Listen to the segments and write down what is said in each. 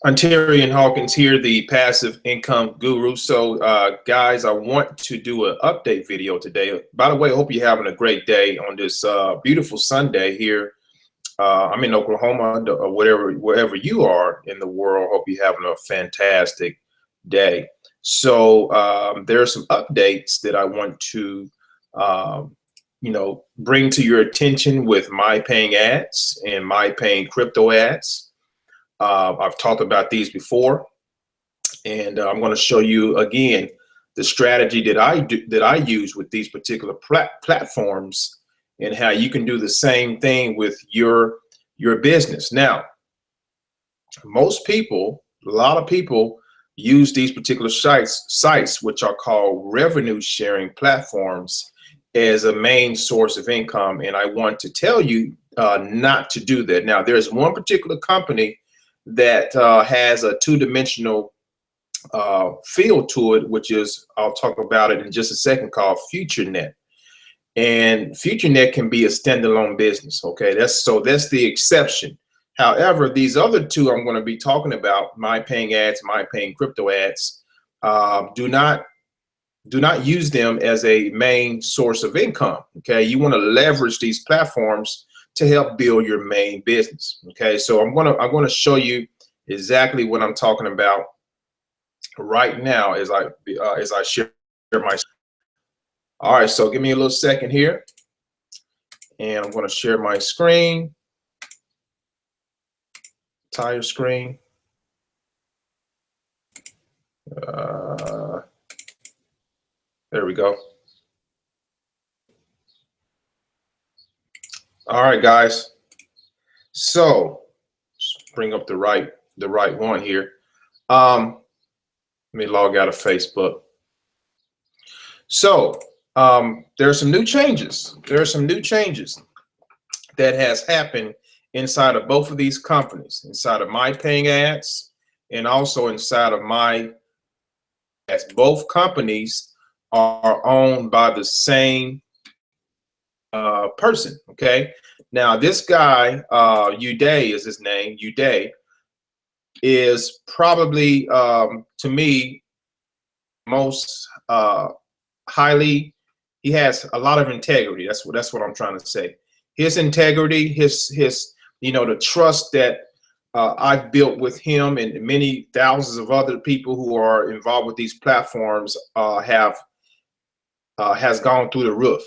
Ontarian Hawkins here, the passive income guru. So guys, I want to do an update video today. By the way, I hope you're having a great day on this beautiful Sunday here. I'm in Oklahoma, or wherever you are in the world. Hope you're having a fantastic day. So there are some updates that I want to bring to your attention with MyPayingAds and MyPayingCryptoAds. I've talked about these before, and I'm going to show you again the strategy that I use with these particular platforms, and how you can do the same thing with your business. Now, most people, a lot of people use these particular sites which are called revenue sharing platforms as a main source of income, and I want to tell you not to do that. Now, there's one particular company that has a two-dimensional feel to it, which is, I'll talk about it in just a second, called FutureNet. And FutureNet can be a standalone business. Okay, that's the exception. However, these other two I'm going to be talking about, MyPayingAds, MyPayingCryptoAds, do not use them as a main source of income. Okay, you want to leverage these platforms to help build your main business. Okay, so I'm gonna show you exactly what I'm talking about right now as I share my. All right, so give me a little second here, and I'm going to share my screen, entire screen. There we go. All right, guys. So let's bring up the right one here. Let me log out of Facebook. So there are some new changes. There are some new changes that has happened inside of both of these companies, inside of MyPayingAds and also inside of MyPayingAds. Both companies are owned by the same person. Okay, now this guy, Uday is his name. Uday is probably to me most highly, he has a lot of integrity. That's what I'm trying to say. His integrity, his the trust that I've built with him and many thousands of other people who are involved with these platforms has gone through the roof.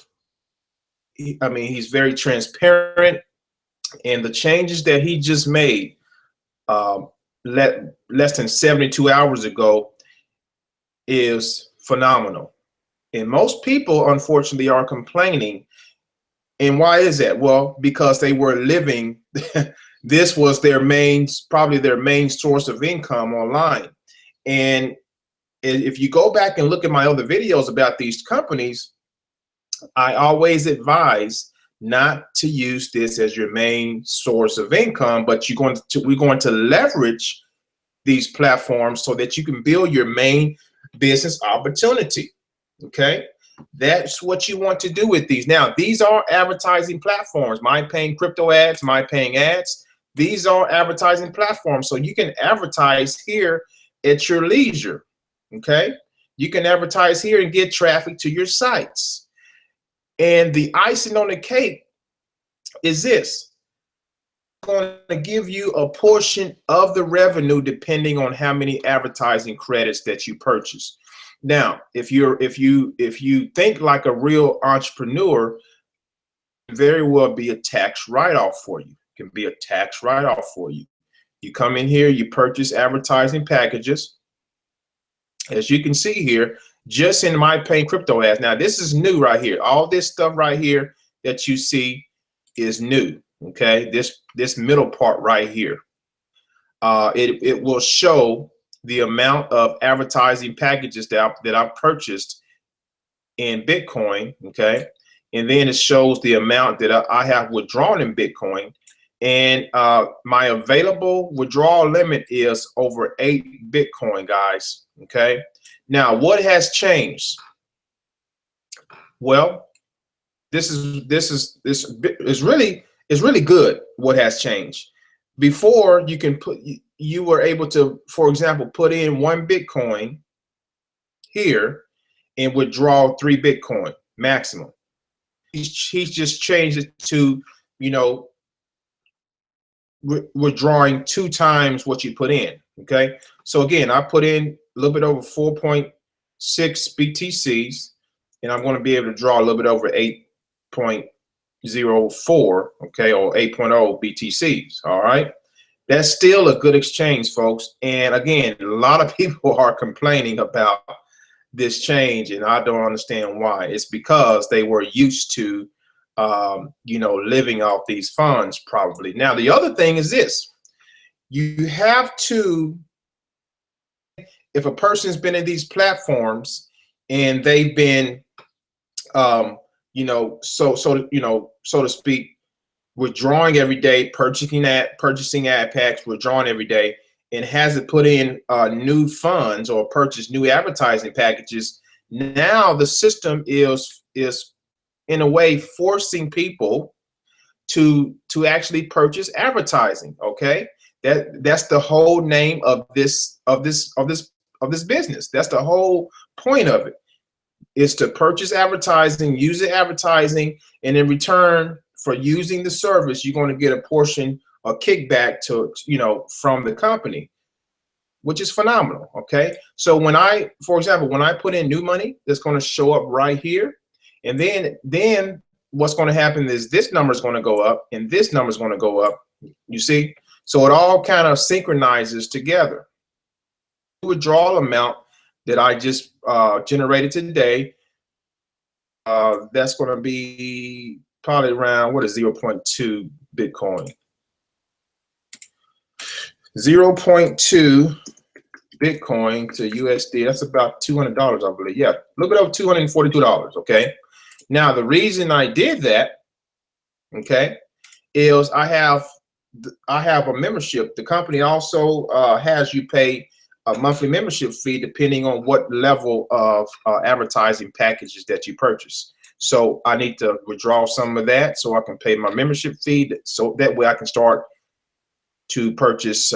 I mean, he's very transparent, and the changes that he just made less than 72 hours ago is phenomenal. And most people, unfortunately, are complaining. And why is that? Well, because they were living, this was probably their main source of income online. And if you go back and look at my other videos about these companies, I always advise not to use this as your main source of income, but we're going to leverage these platforms so that you can build your main business opportunity. Okay, that's what you want to do with these. Now, these are advertising platforms. MyPayingCryptoAds, MyPayingAds. These are advertising platforms, so you can advertise here at your leisure. Okay, you can advertise here and get traffic to your sites. And the icing on the cake is this: I'm going to give you a portion of the revenue depending on how many advertising credits that you purchase. Now, if you think like a real entrepreneur, it can very well be a tax write-off for you. It can be a tax write-off for you. You come in here, you purchase advertising packages. As you can see here, just in MyPayingCryptoAds. Now, this is new right here. All this stuff right here that you see is new. Okay, this middle part right here. It will show the amount of advertising packages that I've purchased in Bitcoin. Okay, and then it shows the amount that I have withdrawn in Bitcoin. And my available withdrawal limit is over 8 Bitcoin, guys. Okay. Now, what has changed? Well, this is really good. What has changed? Before, you can put, you were able to, for example, put in 1 Bitcoin here and withdraw 3 Bitcoin maximum. He's just changed it to, you know, withdrawing 2 times what you put in. Okay, so again, I put in a little bit over 4.6 BTCs, and I'm going to be able to draw a little bit over 8.04, okay, or 8.0 BTCs. All right, that's still a good exchange, folks. And again, a lot of people are complaining about this change, and I don't understand why. It's because they were used to you know, living off these funds probably. Now, the other thing is this: you have to, if a person's been in these platforms and they've been, you know, so to speak, withdrawing every day, purchasing ad packs, withdrawing every day, and hasn't put in new funds or purchased new advertising packages, now the system is in a way forcing people to actually purchase advertising. Okay, that's the whole name of this business. That's the whole point of it, is to purchase advertising, use the advertising, and in return for using the service, you're going to get a portion, a kickback to, you know, from the company, which is phenomenal. Okay, so when I, for example, when I put in new money, that's going to show up right here. And then what's going to happen is this number is going to go up and this number is going to go up. You see? So it all kind of synchronizes together. The withdrawal amount that I just generated today, that's going to be probably around, what is 0.2 Bitcoin? 0.2 Bitcoin to USD, that's about $200, I believe. Yeah, a little bit over $242, okay? Now, the reason I did that, okay, is I have a membership. The company also has you pay a monthly membership fee depending on what level of advertising packages that you purchase. So I need to withdraw some of that so I can pay my membership fee, so that way I can start to purchase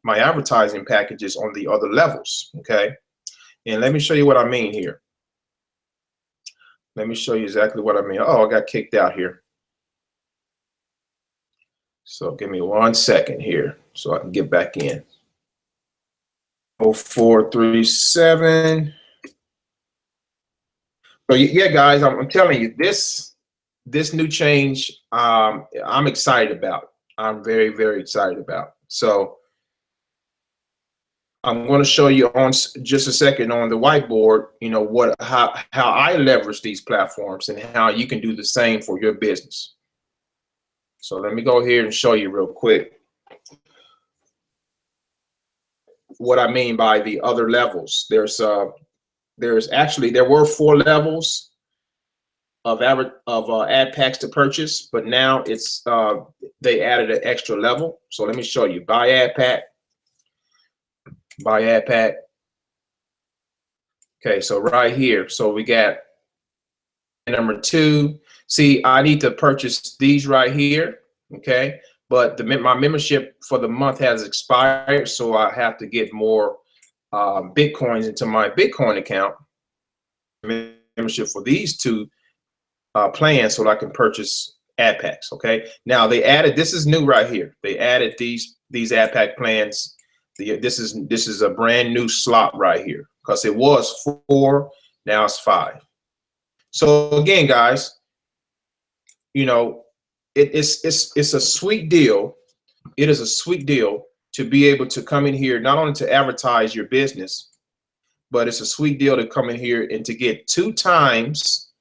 my advertising packages on the other levels. Okay, and let me show you what I mean here. Let me show you exactly what I mean. Oh, I got kicked out here. So give me 1 second here so I can get back in. 0437. So yeah, guys, I'm telling you, this new change, I'm excited about. I'm very, very excited about. So I'm going to show you on just a second on the whiteboard, you know, how I leverage these platforms and how you can do the same for your business. So let me go here and show you real quick what I mean by the other levels. There were 4 levels of ad packs to purchase, but now it's they added an extra level. So let me show you. Buy ad pack. Buy ad pack. Okay, so right here, so we got number 2. See, I need to purchase these right here. Okay, but my membership for the month has expired, so I have to get more Bitcoins into my Bitcoin account. Membership for these 2 plans so that I can purchase ad packs. Okay, now they added, this is new right here. They added these ad pack plans. This is a brand new slot right here, because it was 4, now it's 5. So again, guys, you know, it's a sweet deal. It is a sweet deal to be able to come in here, not only to advertise your business, but it's a sweet deal to come in here and to get 2 times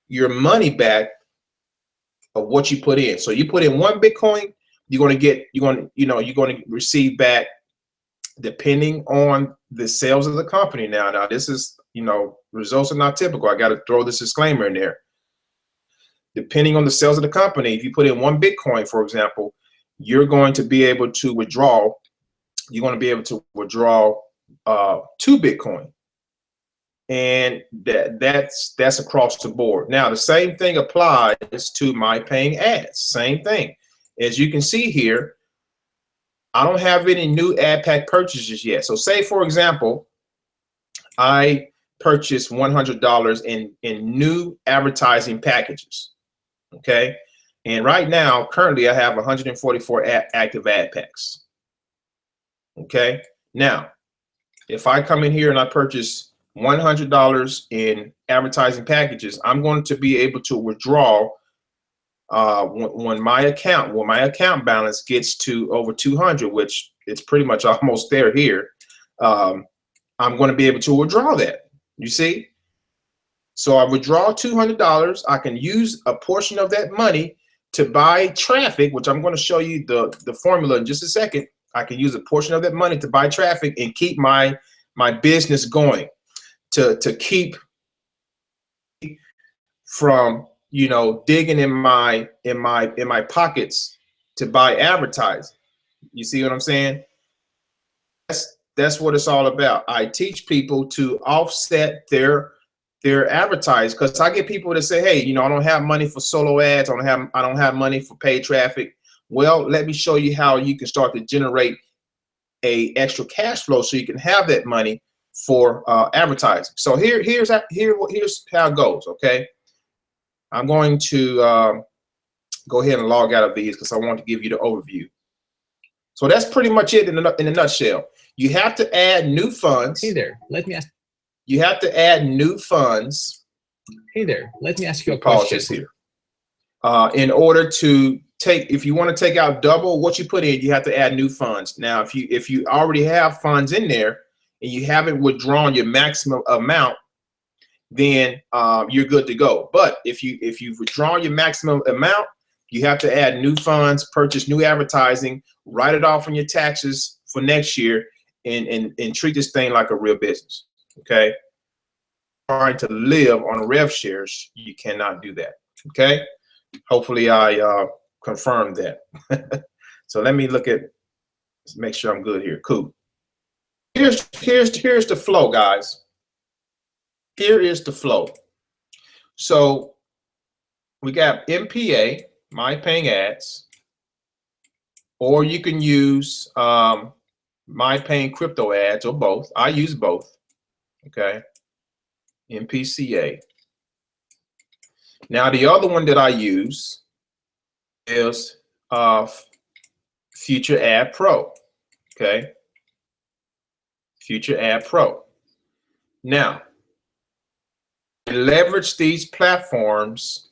your money back of what you put in. So you put in 1 Bitcoin, you're going to receive back, depending on the sales of the company. Now this is, you know, results are not typical. I got to throw this disclaimer in there. Depending on the sales of the company, if you put in 1 Bitcoin, for example, you're going to be able to withdraw. You're going to be able to withdraw 2 Bitcoin, and that's across the board. Now the same thing applies to my paying ads. Same thing. As you can see here, I don't have any new ad pack purchases yet. So say, for example, I purchased $100 in new advertising packages. Okay. And right now, currently, I have 144 active ad packs. Okay. Now, if I come in here and I purchase $100 in advertising packages, I'm going to be able to withdraw when my account balance gets to over 200, which it's pretty much almost there here. I'm going to be able to withdraw that. You see? So I withdraw $200. I can use a portion of that money to buy traffic, which I'm going to show you the formula in just a second. I can use a portion of that money to buy traffic and keep my business going, to keep from, you know, digging in my pockets to buy advertising. You see what I'm saying? That's what it's all about. I teach people to offset their advertising, because I get people that say, hey, you know, I don't have money for solo ads, I don't have money for paid traffic. Well, let me show you how you can start to generate a extra cash flow so you can have that money for advertising. So here's how it goes. Okay, I'm going to go ahead and log out of these because I want to give you the overview. So that's pretty much it in a nutshell. You have to add new funds. Hey there, let me ask. You have to add new funds. Hey there, let me ask you a Pause question. this here. In order to take, if you want to take out double what you put in, you have to add new funds. Now, if you already have funds in there and you haven't withdrawn your maximum amount, then you're good to go. But if you've withdrawn your maximum amount, you have to add new funds, purchase new advertising, write it off on your taxes for next year, and treat this thing like a real business. Okay, trying to live on rev shares, you cannot do that. Okay, hopefully I confirmed that. So let me look at, make sure I'm good here. Cool. Here's the flow, guys. Here is the flow. So we got MPA, MyPayingAds, or you can use MyPayingCryptoAds, or both. I use both. Okay, MPCA. Now the other one that I use is Future Ad Pro. Okay, Future Ad Pro. Now, I leverage these platforms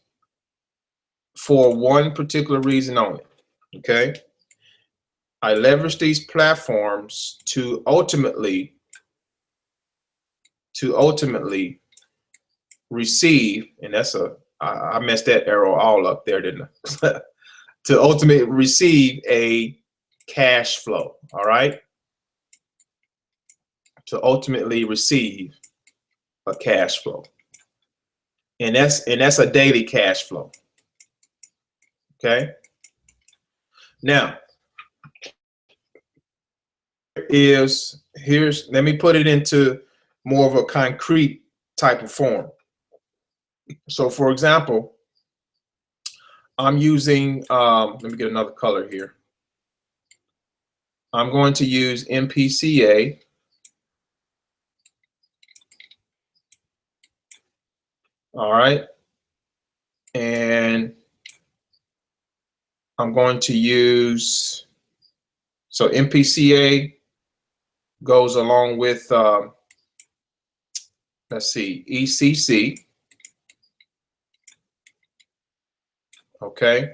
for one particular reason only. Okay, I leverage these platforms to ultimately receive, and that's I messed that arrow all up there, didn't I? To ultimately receive a cash flow. All right, to ultimately receive a cash flow, and that's a daily cash flow. Okay, now let me put it into more of a concrete type of form. So for example, I'm using, let me get another color here. I'm going to use MPCA. All right. And I'm going to use, so MPCA goes along with, let's see, ECC. Okay.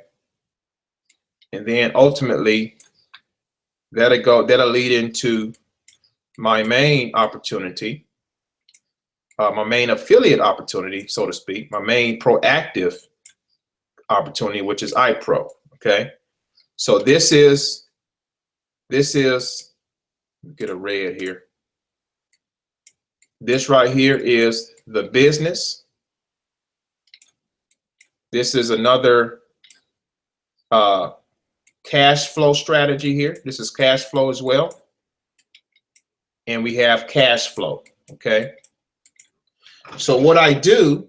And then ultimately that'll lead into my main opportunity, my main affiliate opportunity, so to speak, my main proactive opportunity, which is iPro. Okay. So this is, get a red here. This right here is the business. This is another cash flow strategy here. This is cash flow as well. And we have cash flow. Okay. So what I do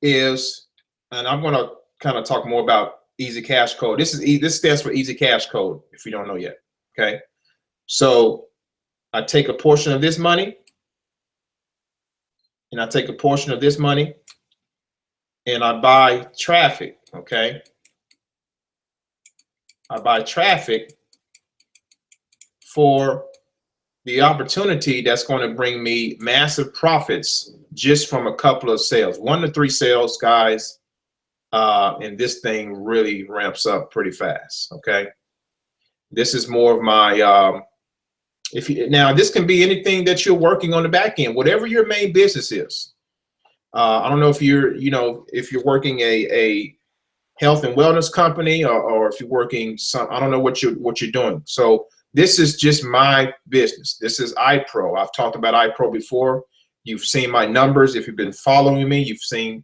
is, and I'm going to kind of talk more about Easy Cash Code. This stands for Easy Cash Code, if you don't know yet. Okay. So I take a portion of this money, and I take a portion of this money, and I buy traffic. Okay. I buy traffic for the opportunity that's going to bring me massive profits just from a couple of sales, 1 to 3 sales, guys. And this thing really ramps up pretty fast. Okay. This is more of my, now this can be anything that you're working on the back end, whatever your main business is. I don't know if you're, if you're working a health and wellness company, or if you're working I don't know what you're doing. So this is just my business. This is iPro. I've talked about iPro before. You've seen my numbers. If you've been following me, you've seen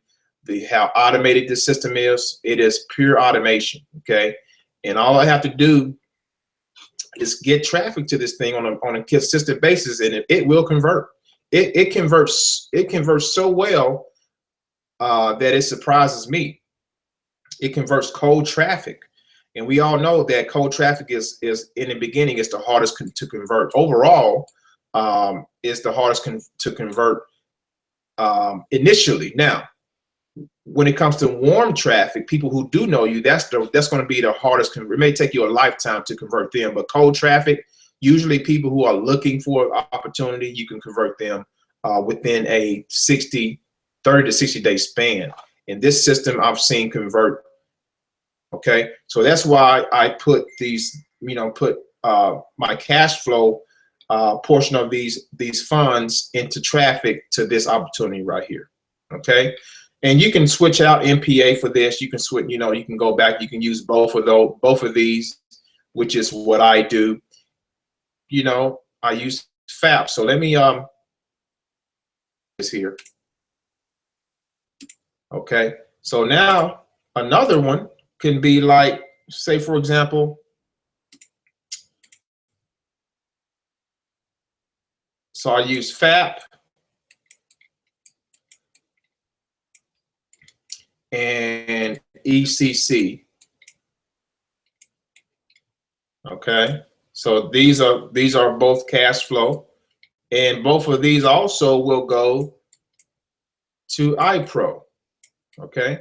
how automated this system is. It is pure automation. Okay. And all I have to do is get traffic to this thing on a consistent basis, and it will convert. It converts so well that it surprises me. It converts cold traffic, and we all know that cold traffic is in the beginning is the hardest to convert. Overall, is the hardest to convert initially. Now, when it comes to warm traffic, people who do know you, that's going to be the hardest. It may take you a lifetime to convert them, but cold traffic, usually people who are looking for an opportunity, you can convert them within a 30 to 60 day span. In this system, I've seen convert. Okay, so that's why I put these, put my cash flow portion of these funds into traffic to this opportunity right here. Okay, and you can switch out MPA for this. You can switch, you can go back. You can use both of these, which is what I do. I use FAP. So let me this here. Okay, so now another one can be like, say for example, so I use FAP and ECC. Okay, so these are both cash flow, and both of these also will go to iPro. Okay,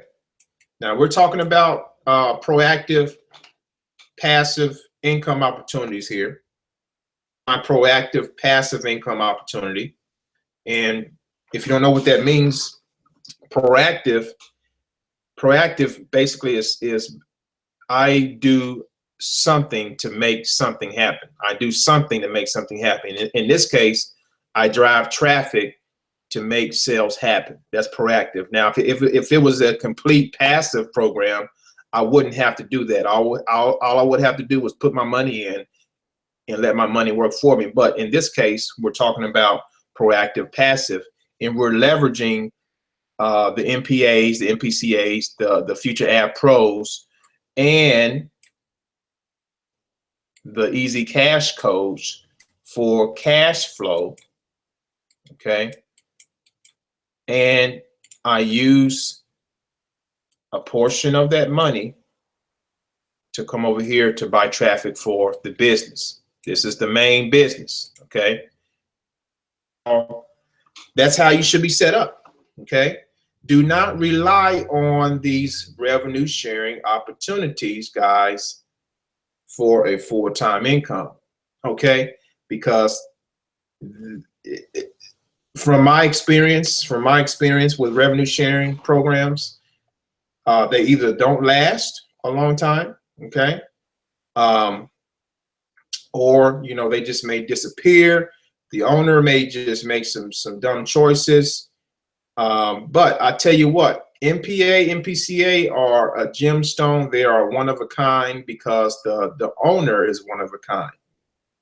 now we're talking about proactive passive income opportunities here. My proactive passive income opportunity, and if you don't know what that means, proactive basically is I do something to make something happen. I do something to make something happen. In this case, I drive traffic to make sales happen. That's proactive. Now, if it was a complete passive program, I wouldn't have to do that. All I would have to do was put my money in and let my money work for me. But in this case, we're talking about proactive passive, and we're leveraging the MPAs, the MPCAs, the Future Ad Pros, and the Easy Cash codes for cash flow. Okay, and I use a portion of that money to come over here to buy traffic for the business. This is the main business. Okay, that's how you should be set up. Okay, do not rely on these revenue sharing opportunities, guys, for a full-time income. Okay, because from my experience with revenue sharing programs, they either don't last a long time, okay, or they just may disappear. The owner may just make some dumb choices. But I tell you what, MPA, MPCA are a gemstone. They are one of a kind because the owner is one of a kind.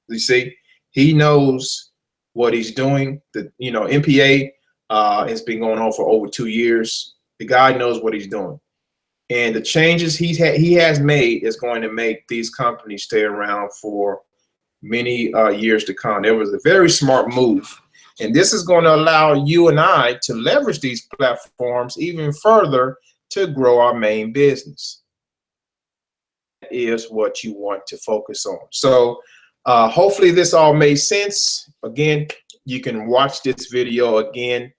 You see, he knows what he's doing. The MPA has been going on for over 2 years. The guy knows what he's doing, and the changes he has made is going to make these companies stay around for many years to come. It was a very smart move, and this is going to allow you and I to leverage these platforms even further to grow our main business. that is what you want to focus on. So hopefully this all made sense. Again, you can watch this video again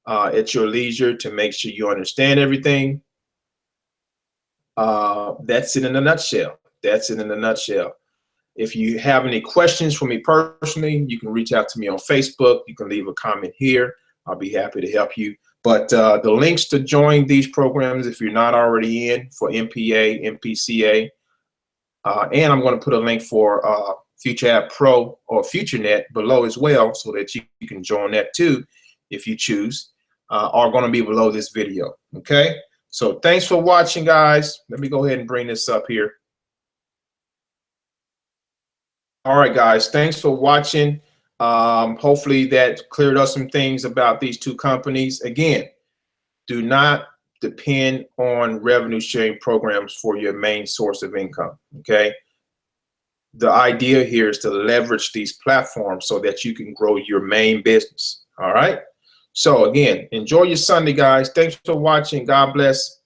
at your leisure to make sure you understand everything. That's it in a nutshell. That's it in a nutshell. If you have any questions for me personally, you can reach out to me on Facebook. You can leave a comment here. I'll be happy to help you. But the links to join these programs, if you're not already in, for MPA, MPCA, and I'm going to put a link for FutureApp Pro or FutureNet below as well, so that you can join that too if you choose, are going to be below this video. Okay, so thanks for watching, guys. Let me go ahead and bring this up here. All right, guys, thanks for watching. Hopefully that cleared up some things about these two companies. Again, do not depend on revenue sharing programs for your main source of income. Okay, the idea here is to leverage these platforms so that you can grow your main business. All right, so again, enjoy your Sunday, guys. Thanks for watching. God bless.